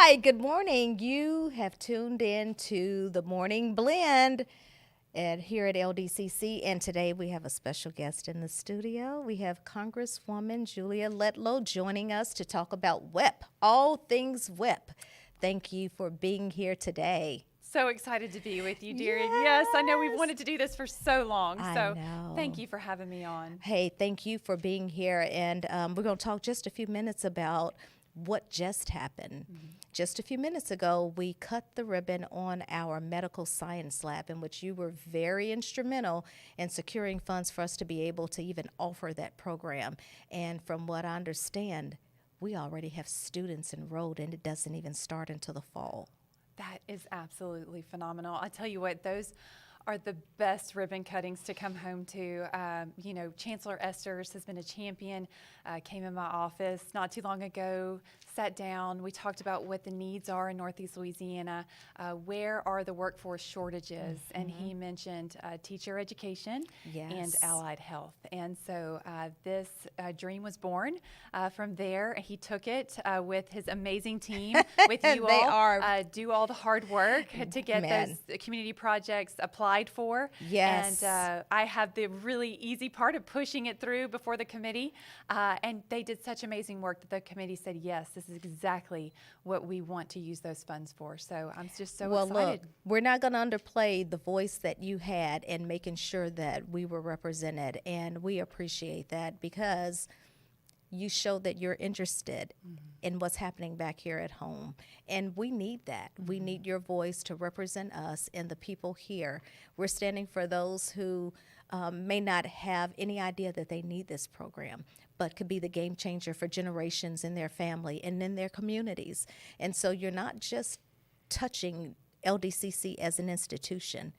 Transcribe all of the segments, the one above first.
Hi, good morning. You have tuned in to the Morning Blend here at LDCC, and today we have a special guest in the studio. We have Congresswoman Julia Letlow joining us to talk about WEP, all things WEP. Thank you for being here today. So excited to be with you, dear. Yes, I know we've wanted to do this for so long. I So know. thank you for having me on. Hey, thank you for being here, and we're going to talk just a few minutes about what just happened. Just a few minutes ago, we cut the ribbon on our medical science lab, in which you were very instrumental in securing funds for us to be able to even offer that program. And from what I understand, we already have students enrolled, and it doesn't even start until the fall. That is absolutely phenomenal. I tell you what, those are the best ribbon cuttings to come home to. Chancellor Esters has been a champion, came in my office not too long ago, sat down. We talked about what the needs are in Northeast Louisiana, where are the workforce shortages, and he mentioned teacher education and allied health. And so this dream was born. From there, he took it with his amazing team, with you They all, are. do all the hard work to get Man. those community projects applied for. Yes. And I have the really easy part of pushing it through before the committee. And they did such amazing work that the committee said, yes, this is exactly what we want to use those funds for. So I'm just so excited. Look, we're not going to underplay the voice that you had in making sure that we were represented, and we appreciate that because you show that you're interested in what's happening back here at home. And we need that. We need your voice to represent us and the people here. We're standing for those who may not have any idea that they need this program, but could be the game changer for generations in their family and in their communities. And so you're not just touching LDCC as an institution.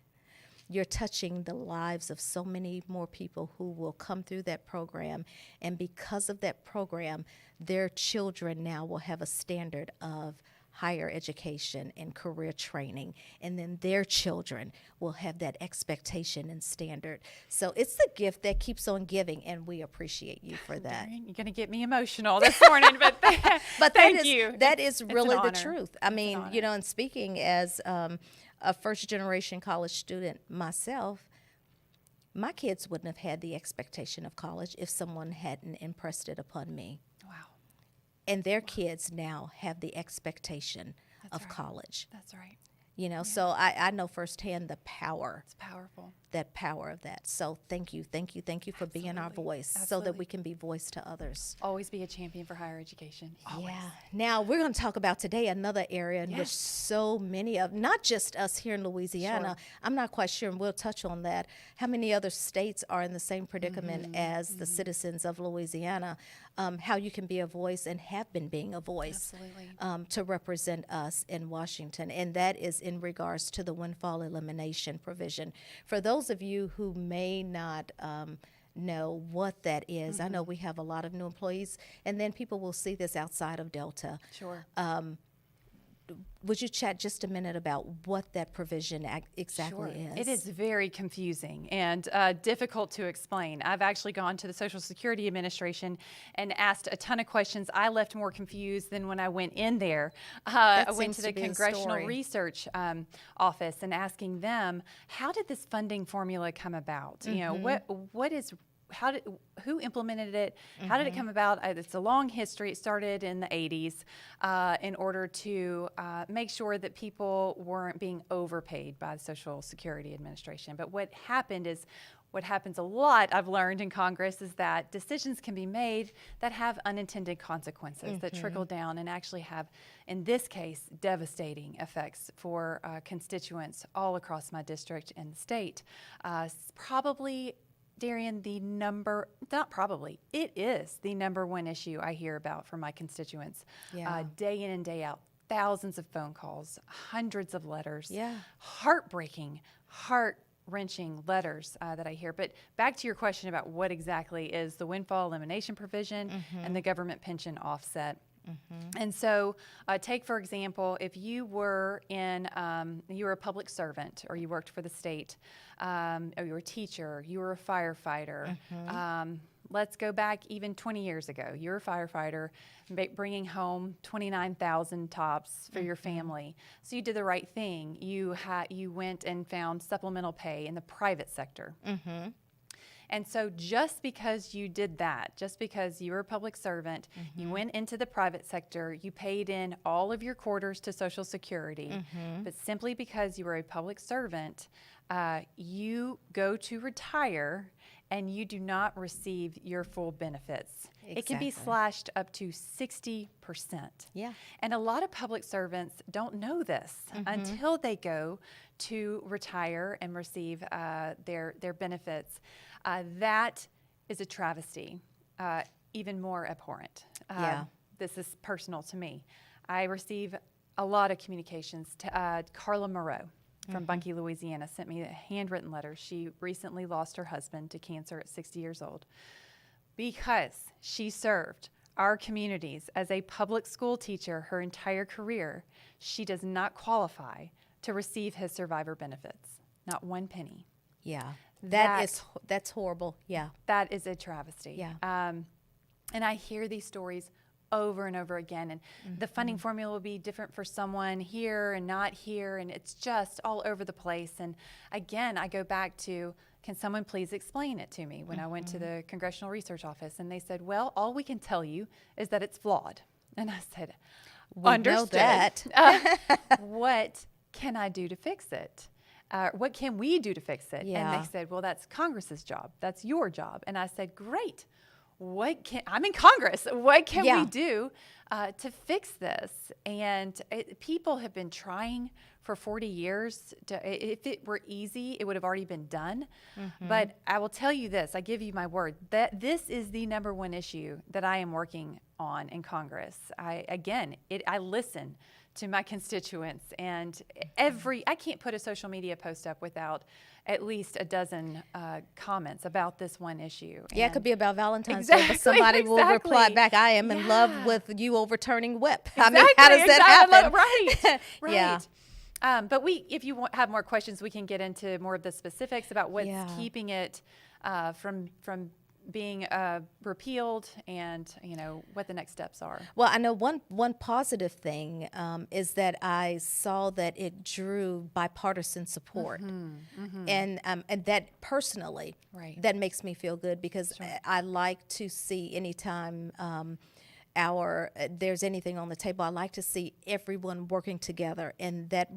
You're touching the lives of so many more people who will come through that program. And because of that program, their children now will have a standard of higher education and career training. And then their children will have that expectation and standard. So it's the gift that keeps on giving, and we appreciate you for that. Darian, you're going to get me emotional this morning, but thank you. That is really the honor. truth. I mean, and speaking as a first-generation college student myself, my kids wouldn't have had the expectation of college if someone hadn't impressed it upon me. Wow. And their kids now have the expectation That's of right. college. That's right. So I know firsthand the power. It's powerful. That power of that. So thank you for being our voice so that we can be voice to others. Always be a champion for higher education. Always. Yeah. Now we're going to talk about today another area in which so many of, not just us here in Louisiana, I'm not quite sure, and we'll touch on that, how many other states are in the same predicament as the citizens of Louisiana, how you can be a voice and have been being a voice to represent us in Washington. And that is in regards to the windfall elimination provision. For those of you who may not know what that is, I know we have a lot of new employees, and then people will see this outside of Delta. Sure. Would you chat just a minute about what that provision exactly is? It is very confusing and difficult to explain. I've actually gone to the Social Security Administration and asked a ton of questions. I left more confused than when I went in there. I went to the Congressional Research Office and asking them, how did this funding formula come about? Who implemented it? How did it come about? It's a long history. It started in the 80s in order to make sure that people weren't being overpaid by the Social Security Administration. But what happens a lot, I've learned in Congress, is that decisions can be made that have unintended consequences that trickle down and actually have, in this case, devastating effects for constituents all across my district and the state. Probably, Darian, it is the number one issue I hear about from my constituents day in and day out. Thousands of phone calls, hundreds of letters, heart-wrenching letters that I hear. But back to your question about what exactly is the windfall elimination provision and the government pension offset. And so take, for example, if you were you were a public servant, or you worked for the state, or you were a teacher, you were a firefighter, let's go back even 20 years ago. You're a firefighter, bringing home 29,000 tops for your family. So you did the right thing. You went and found supplemental pay in the private sector. And so just because you did that, just because you were a public servant, you went into the private sector, you paid in all of your quarters to Social Security, but simply because you were a public servant, you go to retire and you do not receive your full benefits. It can be slashed up to 60%. Yeah. And a lot of public servants don't know this until they go to retire and receive their benefits. That is a travesty, even more abhorrent. This is personal to me. I receive a lot of communications. Carla Moreau from Bunkie, Louisiana, sent me a handwritten letter. She recently lost her husband to cancer at 60 years old because she served our communities as a public school teacher her entire career. She does not qualify to receive his survivor benefits, not one penny. Yeah. That's horrible. Yeah. That is a travesty. Yeah. And I hear these stories over and over again. And the funding formula will be different for someone here and not here. And it's just all over the place. And again, I go back to, can someone please explain it to me? When I went to the Congressional Research Office and they said, well, all we can tell you is that it's flawed. And I said, understood. Know that. What can I do to fix it? What can we do to fix it? Yeah. And they said, well, that's Congress's job. That's your job. And I said, great. I'm in Congress. What can we do to fix this? And people have been trying for 40 years. If it were easy, it would have already been done. But I will tell you this, I give you my word, that this is the number one issue that I am working on in Congress. I listen to my constituents, and I can't put a social media post up without at least a dozen comments about this one issue. Yeah, it could be about Valentine's Day, but somebody will reply back, I am in love with you overturning whip. I mean, how does that happen? Right. Yeah. But if you have more questions, we can get into more of the specifics about what's keeping it from being repealed, and what the next steps are. Well, I know one positive thing is that I saw that it drew bipartisan support, and that personally, that makes me feel good, because I like to see anytime there's anything on the table, I like to see everyone working together, and that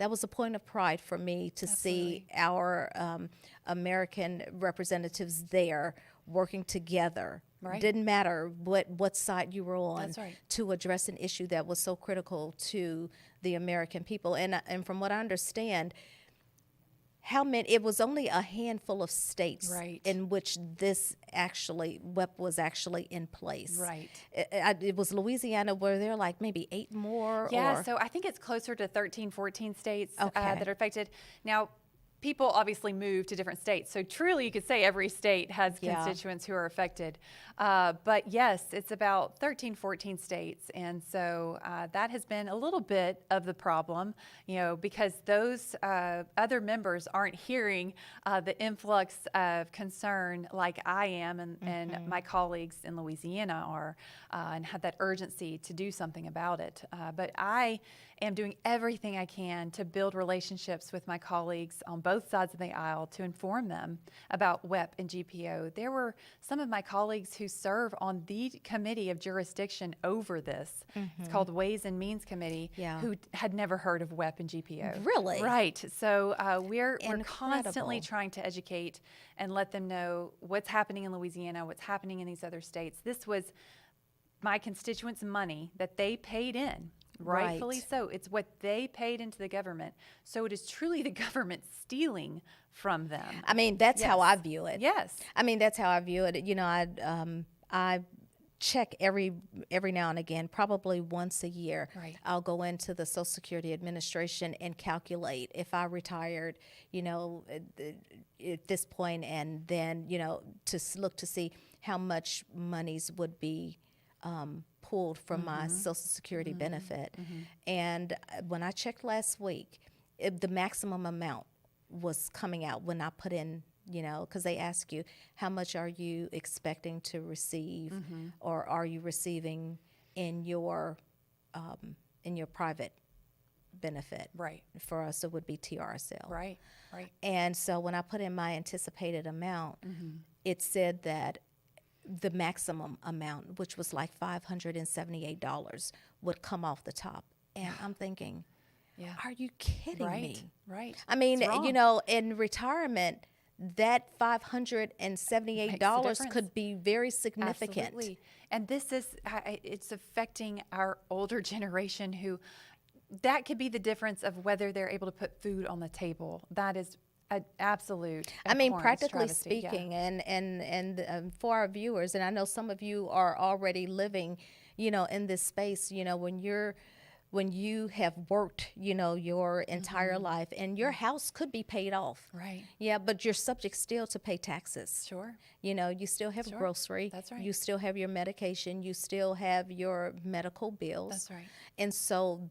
was a point of pride for me to see our American representatives there working together. Didn't matter what side you were on, to address an issue that was so critical to the American people. And from what I understand, it was only a handful of states in which this WEP was actually in place. It was Louisiana, where there are like maybe 8 more. Yeah, so I think it's closer to 13, 14 states that are affected. Now, people obviously move to different states, so truly you could say every state has constituents who are affected. But yes, it's about 13, 14 states, and so that has been a little bit of the problem, because those other members aren't hearing the influx of concern like I am and my colleagues in Louisiana are, and have that urgency to do something about it. But I am doing everything I can to build relationships with my colleagues on both sides of the aisle to inform them about WEP and GPO. There were some of my colleagues who serve on the committee of jurisdiction over this. It's called Ways and Means Committee, who had never heard of WEP and GPO. Really? Right. So we're constantly trying to educate and let them know what's happening in Louisiana, what's happening in these other states. This was my constituents' money that they paid in. Rightfully so. It's what they paid into the government. So it is truly the government stealing from them. I mean, that's how I view it. Yes. I mean, that's how I view it. I check every now and again, probably once a year. I'll go into the Social Security Administration and calculate if I retired, at this point, and then, to look to see how much monies would be pulled from my Social Security benefit. And when I checked last week, the maximum amount was coming out when I put in because they ask you, how much are you expecting to receive, or are you receiving in your private benefit? Right. For us, it would be TRSL. Right. Right. And so when I put in my anticipated amount, it said that the maximum amount, which was like $578, would come off the top. And I'm thinking, Yeah. are you kidding Right. me? Right. I mean, It's wrong. in retirement, that $578 difference. could be very significant. Absolutely. And this is, it's affecting our older generation who, that could be the difference of whether they're able to put food on the table. That is an absolute I mean, abhorrence, practically travesty. Yeah. speaking, and for our viewers, and I know some of you are already living, in this space, when you have worked, your entire life, and your house could be paid off. Right. Yeah, but you're subject still to pay taxes. Sure. You still have Sure. grocery. That's right. You still have your medication. You still have your medical bills. That's right. And so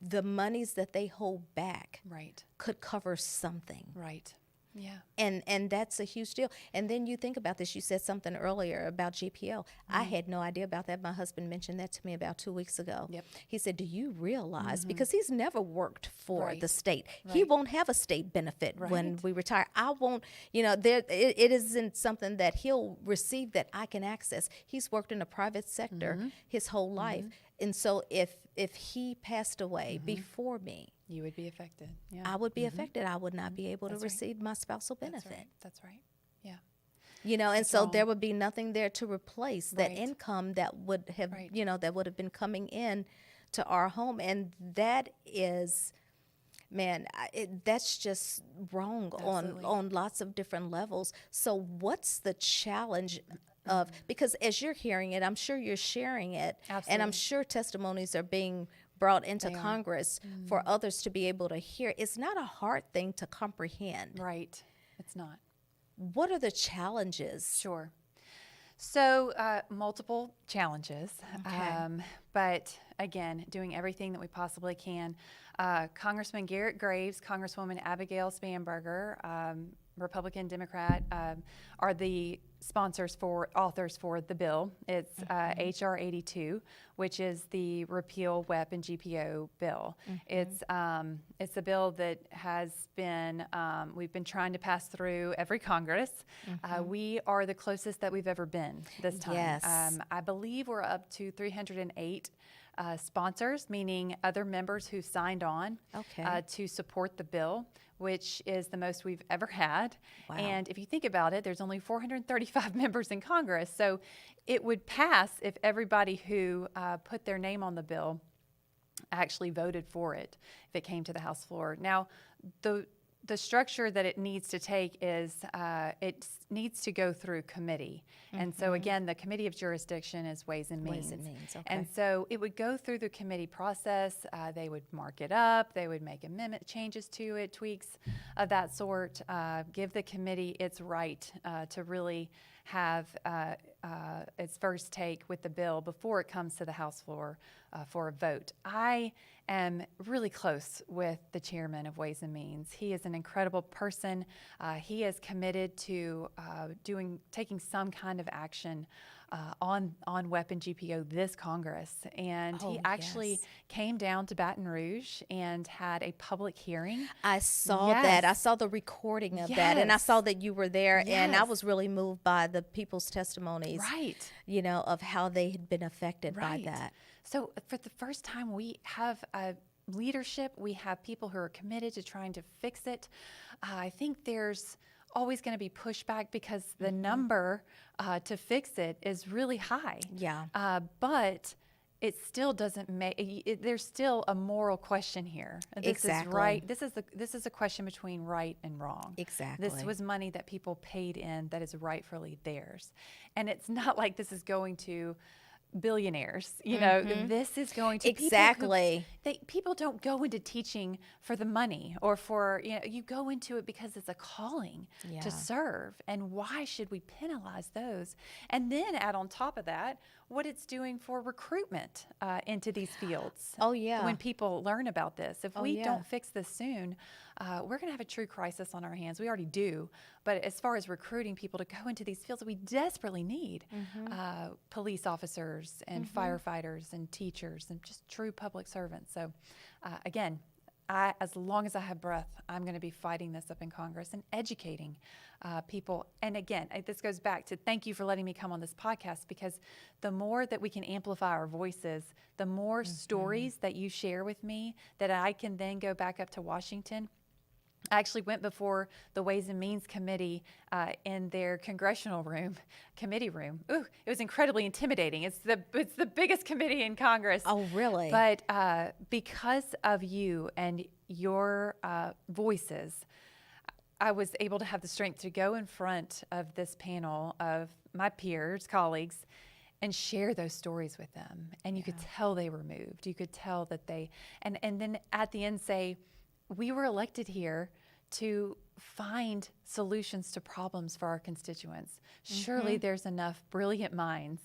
the monies that they hold back Right. could cover something. Right. Yeah. And that's a huge deal. And then you think about this. You said something earlier about GPL. I had no idea about that. My husband mentioned that to me about 2 weeks ago. Yep. He said, do you realize, because he's never worked for Right. the state, he Right. won't have a state benefit when Right. we retire. I won't, it isn't something that he'll receive that I can access. He's worked in the private sector his whole life. And so if he passed away before me, You would be affected. Yeah. I would be affected. I would not be able That's to right. receive my spousal benefit. That's right. That's right. Yeah. And That's so wrong. there would be nothing there to replace that Right. income that would have, Right. that would have been coming in to our home. And that is, man, that's just wrong Absolutely. on lots of different levels. So what's the challenge of, because as you're hearing it, I'm sure you're sharing it, and I'm Absolutely. sure testimonies are being brought into They are. Congress for others to be able to hear. It's not a hard thing to comprehend. Right. It's not. What are the challenges? Sure. So, multiple challenges. Okay. But again, doing everything that we possibly can. Congressman Garrett Graves, Congresswoman Abigail Spanberger, Republican, Democrat, are the authors for the bill. It's H.R. 82, which is the repeal WEP and GPO bill. It's a bill that has been, we've been trying to pass through every Congress. We are the closest that we've ever been this time. Yes. I believe we're up to 308 sponsors, meaning other members who signed on Okay. to support the bill, which is the most we've ever had. Wow. And if you think about it, there's only 435 members in Congress. So it would pass if everybody who put their name on the bill actually voted for it if it came to the House floor. Now, the structure that it needs to take is it needs to go through committee. And so again, the committee of jurisdiction is Ways and Means. Ways and Means, okay. And so it would go through the committee process. They would mark it up. They would make amendment changes to it, tweaks of that sort, give the committee its right to really have its first take with the bill before it comes to the House floor for a vote. I am really close with the chairman of Ways and Means. He is an incredible person. He is committed to taking some kind of action on WEP and GPO this Congress. And he actually yes. came down to Baton Rouge and had a public hearing. I saw Yes. that. I saw the recording of that, and I Yes. saw that you were there, and I Yes. was really moved by the people's testimonies, Right. of how they had been affected by Right. that. So for the first time, we have leadership. We have people who are committed to trying to fix it. I think there's always going to be pushback because the number to fix it is really high. Yeah. But it still doesn't make. There's still a moral question here. This Exactly. is right. This is a question between right and wrong. Exactly. This was money that people paid in that is rightfully theirs, and it's not like this is going to billionaires. This is going to Exactly. people don't go into teaching for the money or for, you go into it because it's a calling Yeah. to serve. And why should we penalize those? And then add on top of that what it's doing for recruitment into these fields. Oh, yeah. When people learn about this. If we yeah. don't fix this soon, we're going to have a true crisis on our hands. We already do. But as far as recruiting people to go into these fields that we desperately need, police officers and firefighters and teachers and just true public servants. So again, as long as I have breath, I'm going to be fighting this up in Congress and educating people. And again, this goes back to thank you for letting me come on this podcast, because the more that we can amplify our voices, the more stories that you share with me that I can then go back up to Washington. I actually went before the Ways and Means Committee in their congressional committee room. Ooh, it was incredibly intimidating. It's the biggest committee in Congress. Oh, really? But because of you and your voices, I was able to have the strength to go in front of this panel of my peers, colleagues, and share those stories with them. And you could tell they were moved. You could tell that and then at the end say, we were elected here to find solutions to problems for our constituents. Surely there's enough brilliant minds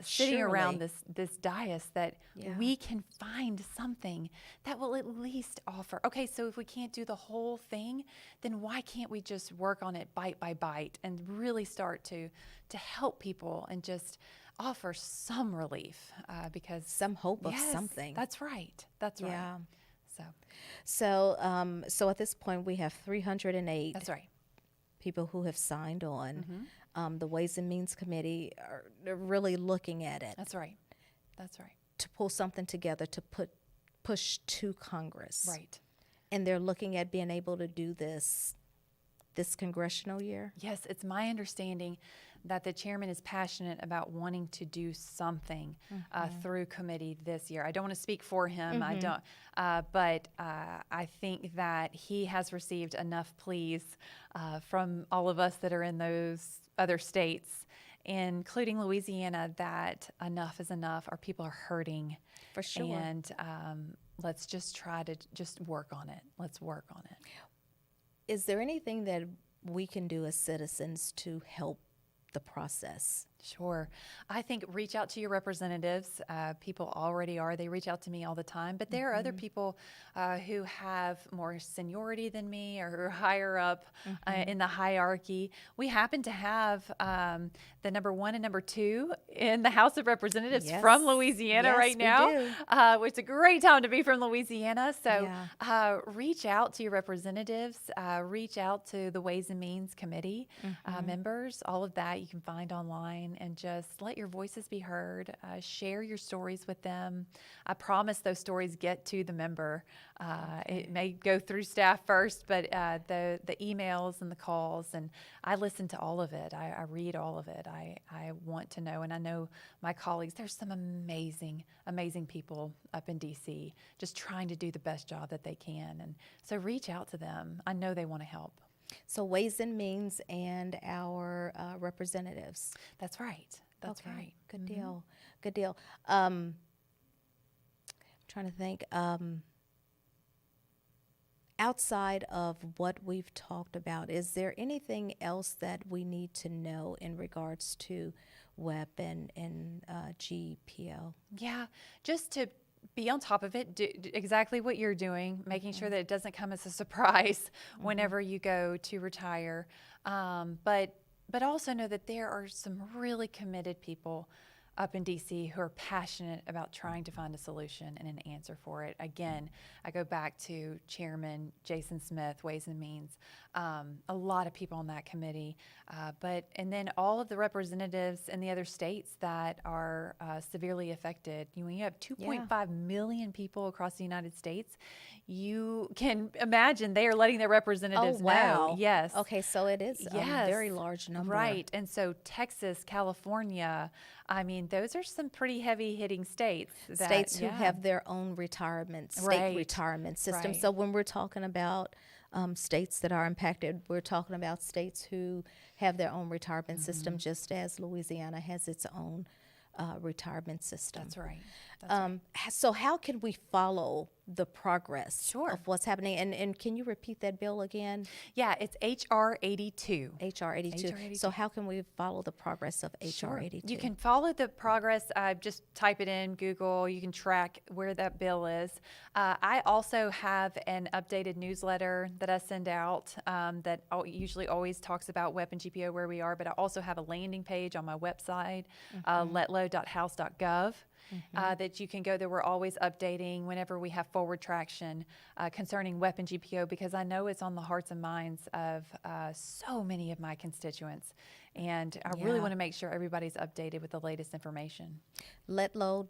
sitting around this dais that we can find something that will at least offer. Okay, so if we can't do the whole thing, then why can't we just work on it bite by bite and really start to help people and just offer some relief, because some hope of something. That's right. That's right. Yeah. So at this point, we have 308 That's right. people who have signed on. The Ways and Means Committee they're really looking at it. That's right. That's right. To pull something together to push to Congress. Right. And they're looking at being able to do this congressional year. Yes, it's my understanding that the chairman is passionate about wanting to do something through committee this year. I don't want to speak for him. I don't, but I think that he has received enough pleas from all of us that are in those other states, including Louisiana, that enough is enough. Our people are hurting. For sure. And let's just try to just work on it. Let's work on it. Is there anything that we can do as citizens to help the process? Sure. I think reach out to your representatives. People already are. They reach out to me all the time. But there are other people who have more seniority than me or who are higher up in the hierarchy. We happen to have the number 1 and number 2 in the House of Representatives from Louisiana right now. It's a great time to be from Louisiana. So reach out to your representatives. Reach out to the Ways and Means Committee members. All of that you can find online. And just let your voices be heard. Share your stories with them. I promise those stories get to the member. It may go through staff first, but the emails and the calls, and I listen to all of it. I read all of it. I want to know, and I know my colleagues, there's some amazing, amazing people up in D.C. just trying to do the best job that they can. And so reach out to them. I know they want to help. So Ways and Means and our representatives. That's right. That's right. Good deal. Good deal. I'm trying to think. Outside of what we've talked about, is there anything else that we need to know in regards to WEP and GPL? Yeah, just to be on top of it, do exactly what you're doing, making sure that it doesn't come as a surprise whenever you go to retire. But also know that there are some really committed people up in D.C. who are passionate about trying to find a solution and an answer for it. Again, I go back to Chairman Jason Smith, Ways and Means, a lot of people on that committee, and then all of the representatives in the other states that are severely affected. When you have 2.5 million people across the United States, you can imagine they are letting their representatives know. Yes. Okay, so it is a very large number. Right. And so Texas, California, I mean, those are some pretty heavy-hitting states. States who have their own retirement system. Right. So when we're talking about states that are impacted, we're talking about states who have their own retirement system, just as Louisiana has its own retirement system. That's right. So how can we follow the progress Sure. of what's happening? And can you repeat that bill again? Yeah, it's HR 82. HR 82. HR 82. So how can we follow the progress of HR 82? You can follow the progress. Just type it in Google. You can track where that bill is. I also have an updated newsletter that I send out that usually always talks about WEP and GPO where we are, but I also have a landing page on my website, letlow.house.gov. That you can go there. We're always updating whenever we have forward traction concerning WEP and GPO, because I know it's on the hearts and minds of so many of my constituents. And I really want to make sure everybody's updated with the latest information. Letlow.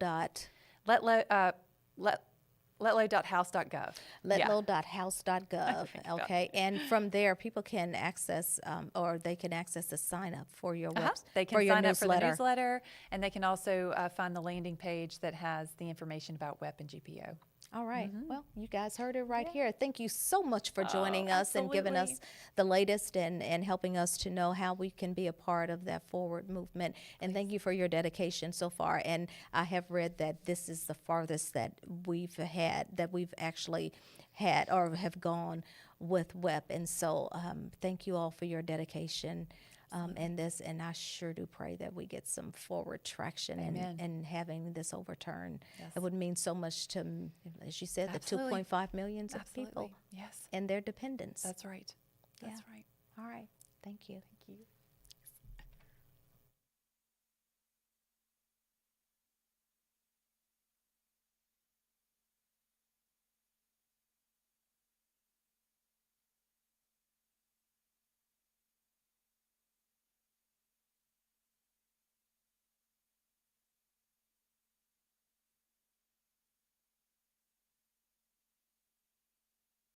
Letlow.house.gov. Letlow.house.gov. Okay. And from there, people can access or they can access the sign up for your website. They can for your sign up for the newsletter. newsletter, and they can also find the landing page that has the information about WEP and GPO. All right. Well, you guys heard it right here. Thank you so much for joining us and giving us absolutely. the latest and helping us to know how we can be a part of that forward movement. And thank you for your dedication so far. And I have read that this is the farthest that we've actually had or have gone with WEP. And so thank you all for your dedication. And I sure do pray that we get some forward traction and having this overturned. Yes. It would mean so much to, as you said, Absolutely. the 2.5 millions of people Yes, and their dependents. that's right. That's right. All right. Thank you. Thank you.